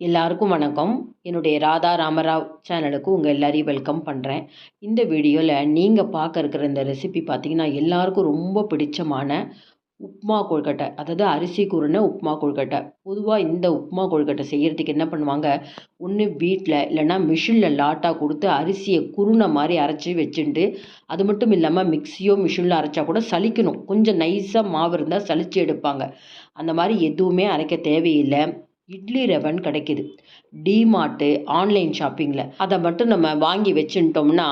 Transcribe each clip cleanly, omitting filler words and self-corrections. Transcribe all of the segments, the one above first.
எல்லாருக்கும் வணக்கம். என்னுடைய ராதா ராமராவ் சேனலுக்கு உங்கள் எல்லாரையும் வெல்கம் பண்ணுறேன். இந்த வீடியோவில் நீங்கள் பார்க்க இருக்கிற இந்த ரெசிபி பார்த்திங்கன்னா எல்லாருக்கும் ரொம்ப பிடிச்சமான உப்புமா கொழுக்கட்டை, அதாவது அரிசி கூறின உப்புமா கொழுக்கட்டை. பொதுவாக இந்த உப்புமா கொழுக்கட்டை செய்கிறதுக்கு என்ன பண்ணுவாங்க, ஒன்று வீட்டில் இல்லைன்னா மிஷினில் லாட்டாக கொடுத்து அரிசியை குருணை மாதிரி அரைச்சி வச்சுட்டு, அது மட்டும் இல்லாமல் மிக்ஸியோ மிஷினில் அரைச்சா கூட சலிக்கணும், கொஞ்சம் நைஸாக மாவு இருந்தால் சலித்து எடுப்பாங்க. அந்த மாதிரி எதுவுமே அரைக்க தேவையில்லை. இட்லி ரவைன்னு கிடைக்கிது டிமார்ட்டு ஆன்லைன் ஷாப்பிங்கில். அதை மட்டும் நம்ம வாங்கி வச்சுட்டோம்னா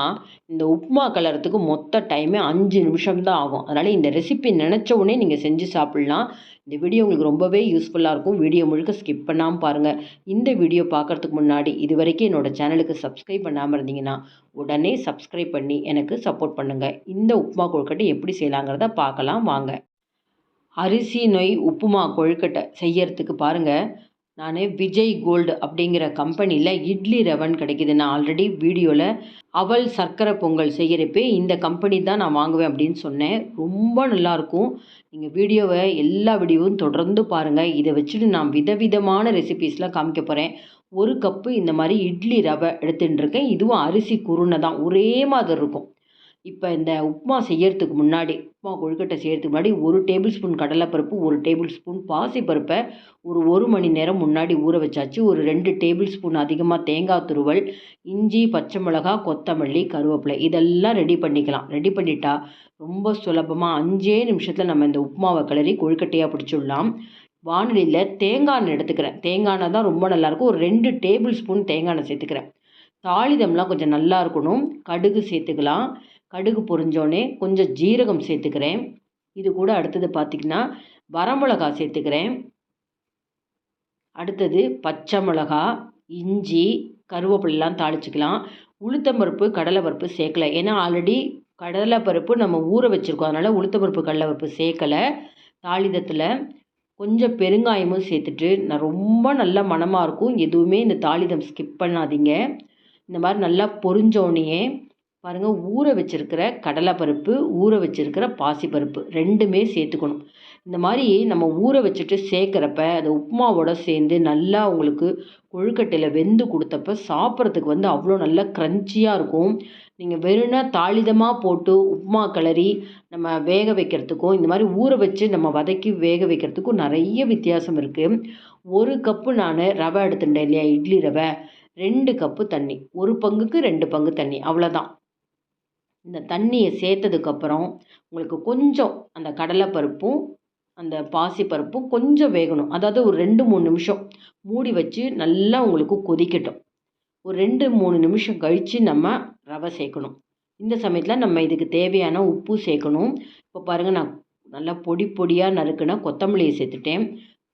இந்த உப்புமா கலரத்துக்கு மொத்த டைமே 5 நிமிஷம் தான் ஆகும். அதனால் இந்த ரெசிபி நினச்ச உடனே நீங்கள் செஞ்சு சாப்பிட்லாம். இந்த வீடியோ உங்களுக்கு ரொம்பவே யூஸ்ஃபுல்லாக இருக்கும். வீடியோ முழுக்க ஸ்கிப் பண்ணாமல் பாருங்கள். இந்த வீடியோ பார்க்குறதுக்கு முன்னாடி இது வரைக்கும் என்னோடய சேனலுக்கு சப்ஸ்கிரைப் பண்ணாமல் இருந்தீங்கன்னா உடனே சப்ஸ்கிரைப் பண்ணி எனக்கு சப்போர்ட் பண்ணுங்கள். இந்த உப்புமா கொழுக்கட்டை எப்படி செய்யலாங்கிறத பார்க்கலாம் வாங்க. அரிசி நொய் உப்புமா கொழுக்கட்டை செய்யறதுக்கு பாருங்கள், நான் விஜய் கோல்டு அப்படிங்கிற கம்பெனியில் இட்லி ரவைன்னு கிடைக்கிது. நான் ஆல்ரெடி வீடியோவில் அவல் சர்க்கரை பொங்கல் செய்கிறப்பே இந்த கம்பெனி தான் நான் வாங்குவேன் அப்படின்னு சொன்னேன். ரொம்ப நல்லாயிருக்கும். நீங்கள் வீடியோவை எல்லா வீடியோவும் தொடர்ந்து பாருங்கள். இதை வச்சுட்டு நான் விதவிதமான ரெசிபீஸ்லாம் காமிக்க போகிறேன். 1 கப்பு இந்த மாதிரி இட்லி ரவை எடுத்துகிட்டு இருக்கேன். இதுவும் அரிசி குருணை தான், ஒரே மாதிரி இருக்கும். இப்போ இந்த உப்புமா செய்யறதுக்கு முன்னாடி, உப்புமா கொழுக்கட்டை செய்யறதுக்கு முன்னாடி 1 டேபிள் ஸ்பூன் கடலைப்பருப்பு, 1 டேபிள் ஸ்பூன் பாசிப்பருப்பை ஒரு 1 மணி நேரம் முன்னாடி ஊற வச்சாச்சு. ஒரு 2 டேபிள் ஸ்பூன் அதிகமாக தேங்காய் துருவல், இஞ்சி, பச்சை மிளகாய், கொத்தமல்லி, கருவேப்பிலை இதெல்லாம் ரெடி பண்ணிக்கலாம். ரெடி பண்ணிட்டா ரொம்ப சுலபமாக 5 நிமிஷத்தில் நம்ம இந்த உப்புமாவை கிளறி கொழுக்கட்டையாக பிடிச்சிடலாம். வானிலையில் தேங்காய் எண்ணெய் எடுத்துக்கிறேன். தேங்காய் எண்ணெய் தான் ரொம்ப நல்லாயிருக்கும். ஒரு 2 டேபிள் ஸ்பூன் தேங்காய் எண்ணெய் சேர்த்துக்கிறேன். தாளிதம்லாம் கொஞ்சம் நல்லா இருக்கணும். கடுகு சேர்த்துக்கலாம். கடுகு பொரிஞ்சோடனே கொஞ்சம் ஜீரகம் சேர்த்துக்கிறேன். இது கூட அடுத்தது பார்த்திங்கன்னா வரமிளகா சேர்த்துக்கிறேன். அடுத்தது பச்சை மிளகா, இஞ்சி, கருவேப்பிலாம் தாளிச்சிக்கலாம். உளுத்தம்பருப்பு கடலைப்பருப்பு சேர்க்கலை, ஏன்னா ஆல்ரெடி கடலைப்பருப்பு நம்ம ஊற வச்சுருக்கோம். அதனால் உளுத்தம்பருப்பு கடலைப்பருப்பு சேர்க்கலை. தாளிதத்தில் கொஞ்சம் பெருங்காயமும் சேர்த்துட்டு நான் ரொம்ப நல்ல மணமாக இருக்கும். எதுவுமே இந்த தாளிதம் ஸ்கிப் பண்ணாதீங்க. இந்த மாதிரி நல்லா பொரிஞ்சோடனே பாருங்கள், ஊற வச்சுருக்கிற கடலைப்பருப்பு, ஊற வச்சுருக்கிற பாசிப்பருப்பு 2மே சேர்த்துக்கணும். இந்த மாதிரி நம்ம ஊற வச்சுட்டு சேர்க்குறப்ப அது உப்புமாவோட சேர்ந்து நல்லா உங்களுக்கு கொழுக்கட்டையில் வெந்து கொடுத்தப்ப சாப்பிட்றதுக்கு அவ்வளோ நல்லா க்ரன்ச்சியாக இருக்கும். நீங்கள் வெறும்னா தாளிதமாக போட்டு உப்புமா கிளறி நம்ம வேக வைக்கிறதுக்கும், இந்த மாதிரி ஊற வச்சு நம்ம வதக்கி வேக வைக்கிறதுக்கும் நிறைய வித்தியாசம் இருக்குது. 1 கப்பு நான் ரவை எடுத்துட்டேன் இல்லையா, இட்லி ரவை, 2 கப்பு தண்ணி, 1 பங்குக்கு 2 பங்கு தண்ணி, அவ்வளோதான். இந்த தண்ணியை சேர்த்ததுக்கப்புறம் உங்களுக்கு கொஞ்சம் அந்த கடலைப்பருப்பும் அந்த பாசிப்பருப்பும் கொஞ்சம் வேகணும். அதாவது ஒரு 2-3 நிமிஷம் மூடி வச்சு நல்லா உங்களுக்கு கொதிக்கட்டும். ஒரு 2-3 நிமிஷம் கழித்து நம்ம ரவை சேர்க்கணும். இந்த சமயத்தில் நம்ம இதுக்கு தேவையான உப்பு சேர்க்கணும். இப்போ பாருங்கள், நான் நல்லா பொடி பொடியாக நறுக்குன கொத்தமல்லியை சேர்த்துட்டேன்.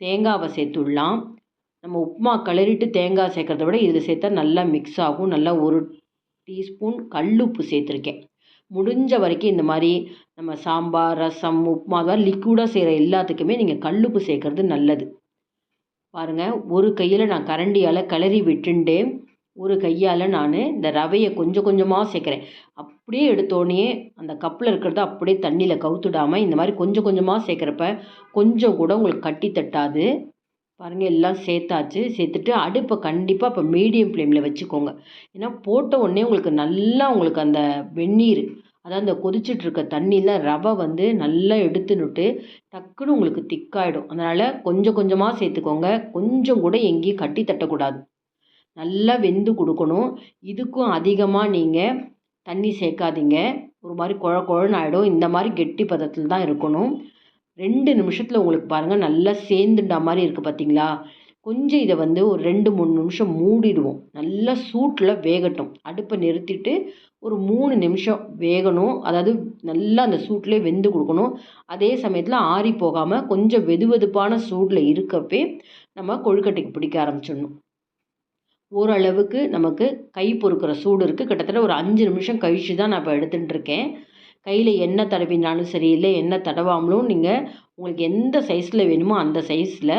தேங்காவை சேர்த்துடலாம். நம்ம உப்புமா கிளறிட்டு தேங்காய் சேர்க்குறத விட இதில் சேர்த்தா நல்லா மிக்ஸ் ஆகும். நல்லா 1 டீஸ்பூன் கல்லுப்பு சேர்த்துருக்கேன். முடிஞ்ச வரைக்கும் இந்த மாதிரி நம்ம சாம்பார், ரசம், உப்புமா மாதிரி லிக்விடாக செய்கிற எல்லாத்துக்குமே நீங்கள் கல்லுப்பு சேர்க்குறது நல்லது. பாருங்கள், ஒரு கையில் நான் கரண்டியால் கிளறி விட்டுண்டு, ஒரு கையால் நான் இந்த ரவையை கொஞ்சம் கொஞ்சமாக சேர்க்குறேன். அப்படியே எடுத்தோடனே அந்த கப்பில் இருக்கிறத அப்படியே தண்ணியில் கவுத்துடாமல் இந்த மாதிரி கொஞ்சம் கொஞ்சமாக சேர்க்குறப்ப கொஞ்சம் கூட உங்களுக்கு கட்டி தட்டாது. பாருங்கள், எல்லாம் சேர்த்தாச்சு. சேர்த்துட்டு அடுப்பை கண்டிப்பாக இப்போ மீடியம் ஃப்ளேமில் வச்சுக்கோங்க. ஏன்னா போட்ட உடனே உங்களுக்கு அந்த வெந்நீர், அதாவது அந்த கொதிச்சிட்ருக்க தண்ணியில் ரவை நல்லா எடுத்துன்னுட்டு டக்குன்னு உங்களுக்கு திக்காயிடும். அதனால் கொஞ்சம் கொஞ்சமாக சேர்த்துக்கோங்க. கொஞ்சம் கூட எங்கேயும் கட்டி தட்டக்கூடாது. நல்லா வெந்து கொடுக்கணும். இதுக்கும் அதிகமாக நீங்கள் தண்ணி சேர்க்காதீங்க. ஒரு மாதிரி குழ குழன்னு ஆகிடும். இந்த மாதிரி கெட்டி பதத்தில் தான் இருக்கணும். 2 நிமிஷத்தில் உங்களுக்கு பாருங்கள் நல்லா சேர்ந்துட்ட மாதிரி இருக்குது பார்த்தீங்களா. கொஞ்சம் இதை ஒரு 2-3 நிமிஷம் மூடிடுவோம். நல்லா சூட்டில் வேகட்டும். அடுப்பை நிறுத்திட்டு ஒரு 3 நிமிஷம் வேகணும். அதாவது நல்லா அந்த சூட்லேயே வெந்து கொடுக்கணும். அதே சமயத்தில் ஆறி போகாமல் கொஞ்சம் வெதுவெதுப்பான சூடில் இருக்கப்பே நம்ம கொழுக்கட்டைக்கு பிடிக்க ஆரம்பிச்சிடணும். ஓரளவுக்கு நமக்கு கை பொறுக்கிற சூடு இருக்குது. கிட்டத்தட்ட ஒரு 5 நிமிஷம் கழித்து தான் நான் இப்போ எடுத்துகிட்டு இருக்கேன். கையில் எண்ணெய் தடவினாலும் சரி, இல்லை எண்ணெய் தடவாமலும் நீங்கள் உங்களுக்கு எந்த சைஸில் வேணுமோ அந்த சைஸில்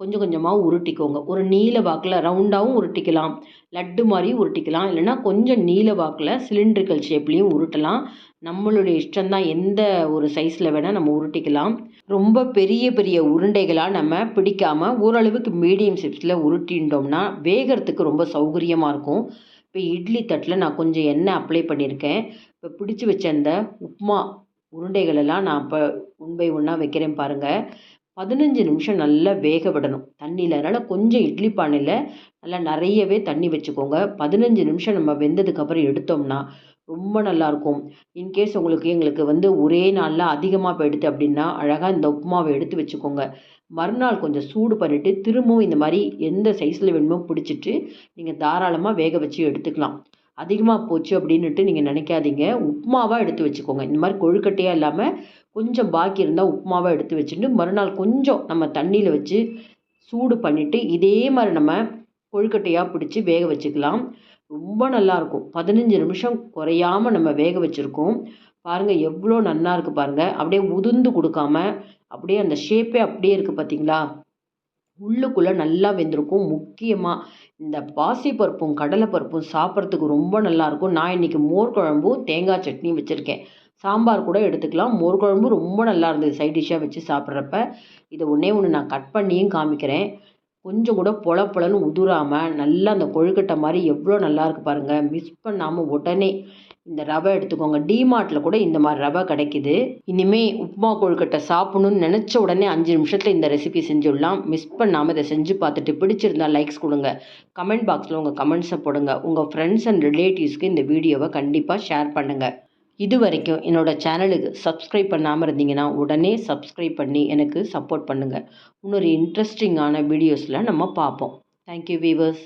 கொஞ்சம் கொஞ்சமாக உருட்டிக்கோங்க. ஒரு நீல வாக்கில் ரவுண்டாகவும் உருட்டிக்கலாம், லட்டு மாதிரியும் உருட்டிக்கலாம், இல்லைன்னா கொஞ்சம் நீல வாக்கில் சிலிண்ட்ரிக்கல் ஷேப்லேயும் உருட்டலாம். நம்மளுடைய இஷ்டம்தான், எந்த ஒரு சைஸில் வேணால் நம்ம உருட்டிக்கலாம். ரொம்ப பெரிய பெரிய உருண்டைகளாக நம்ம பிடிக்காமல் ஓரளவுக்கு மீடியம் சைஸில் உருட்டின்றோம்னா வேகிறதுக்கு ரொம்ப சௌகரியமாக இருக்கும். இப்போ இட்லி தட்டில் நான் கொஞ்சம் எண்ணெய் அப்ளை பண்ணியிருக்கேன். இப்போ பிடிச்சி வச்ச அந்த உப்புமா உருண்டைகளெல்லாம் நான் இப்போ ஒன் பை ஒன்னாக வைக்கிறேன் பாருங்கள். 15 நிமிஷம் நல்லா வேக விடணும் தண்ணியில். அதனால் கொஞ்சம் இட்லி பானையில் நல்லா நிறையவே தண்ணி வச்சுக்கோங்க. 15 நிமிஷம் நம்ம வெந்ததுக்கப்புறம் எடுத்தோம்னா ரொம்ப நல்லாயிருக்கும். இன்கேஸ் எங்களுக்கு ஒரே நாளில் அதிகமாக போயிடுது அப்படின்னா அழகாக இந்த உப்புமாவை எடுத்து வச்சுக்கோங்க. மறுநாள் கொஞ்சம் சூடு பண்ணிவிட்டு திரும்பவும் இந்த மாதிரி எந்த சைஸில் வேணுமோ பிடிச்சிட்டு நீங்கள் தாராளமாக வேக வச்சு எடுத்துக்கலாம். அதிகமாக போச்சு அப்படின்னுட்டு நீங்கள் நினைக்காதீங்க. உப்புமாவாக எடுத்து வச்சுக்கோங்க. இந்த மாதிரி கொழுக்கட்டையாக இல்லாமல் கொஞ்சம் பாக்கி இருந்தால் உப்புமாவாக எடுத்து வச்சுட்டு மறுநாள் கொஞ்சம் நம்ம தண்ணியில் வச்சு சூடு பண்ணிவிட்டு இதே மாதிரி நம்ம கொழுக்கட்டையாக பிடிச்சி வேக வச்சுக்கலாம். ரொம்ப நல்லாயிருக்கும். 15 நிமிஷம் குறையாமல் நம்ம வேக வச்சுருக்கோம். பாருங்கள் எவ்வளோ நல்லா இருக்குது பாருங்கள். அப்படியே உதிர்ந்து கொடுக்காம அப்படியே அந்த ஷேப்பே அப்படியே இருக்குது பார்த்தீங்களா? உள்ளுக்குள்ளே நல்லா வெந்திருக்கும். முக்கியமாக இந்த பாசிப்பருப்பும் கடலைப்பருப்பும் சாப்பிட்றதுக்கு ரொம்ப நல்லாயிருக்கும். நான் இன்றைக்கி மோர் குழம்பும் தேங்காய் சட்னியும் வச்சுருக்கேன். சாம்பார் கூட எடுத்துக்கலாம். மோர் குழம்பு ரொம்ப நல்லா இருந்தது சைட் டிஷ்ஷாக வச்சு சாப்பிட்றப்ப. இதை ஒன்றே ஒன்று நான் கட் பண்ணியும் காமிக்கிறேன். கொஞ்சம் கூட பொல பொலன்னு உதுராமல் நல்லா அந்த கொழுக்கட்டை மாதிரி எவ்வளோ நல்லா இருக்குது பாருங்கள். மிஸ் பண்ணாமல் உடனே இந்த ரவை எடுத்துக்கோங்க. டிமார்ட்டில் கூட இந்த மாதிரி ரவை கிடைக்கிது. இனிமேல் உப்புமா கொழுக்கட்டை சாப்பிடணுன்னு நினச்ச உடனே 5 நிமிஷத்தில் இந்த ரெசிபி செஞ்சுடலாம். மிஸ் பண்ணாமல் இதை செஞ்சு பார்த்துட்டு பிடிச்சிருந்தால் லைக்ஸ் கொடுங்க. கமெண்ட் பாக்ஸில் உங்கள் கமெண்ட்ஸை போடுங்க. உங்கள் ஃப்ரெண்ட்ஸ் அண்ட் ரிலேட்டிவ்ஸ்க்கு இந்த வீடியோவை கண்டிப்பாக ஷேர் பண்ணுங்கள். இது வரைக்கும் என்னோடய சேனலுக்கு சப்ஸ்கிரைப் பண்ணாமல் இருந்தீங்கன்னா உடனே சப்ஸ்கிரைப் பண்ணி எனக்கு சப்போர்ட் பண்ணுங்கள். இன்னொரு இன்ட்ரெஸ்டிங்கான வீடியோஸில் நம்ம பார்ப்போம். Thank you viewers.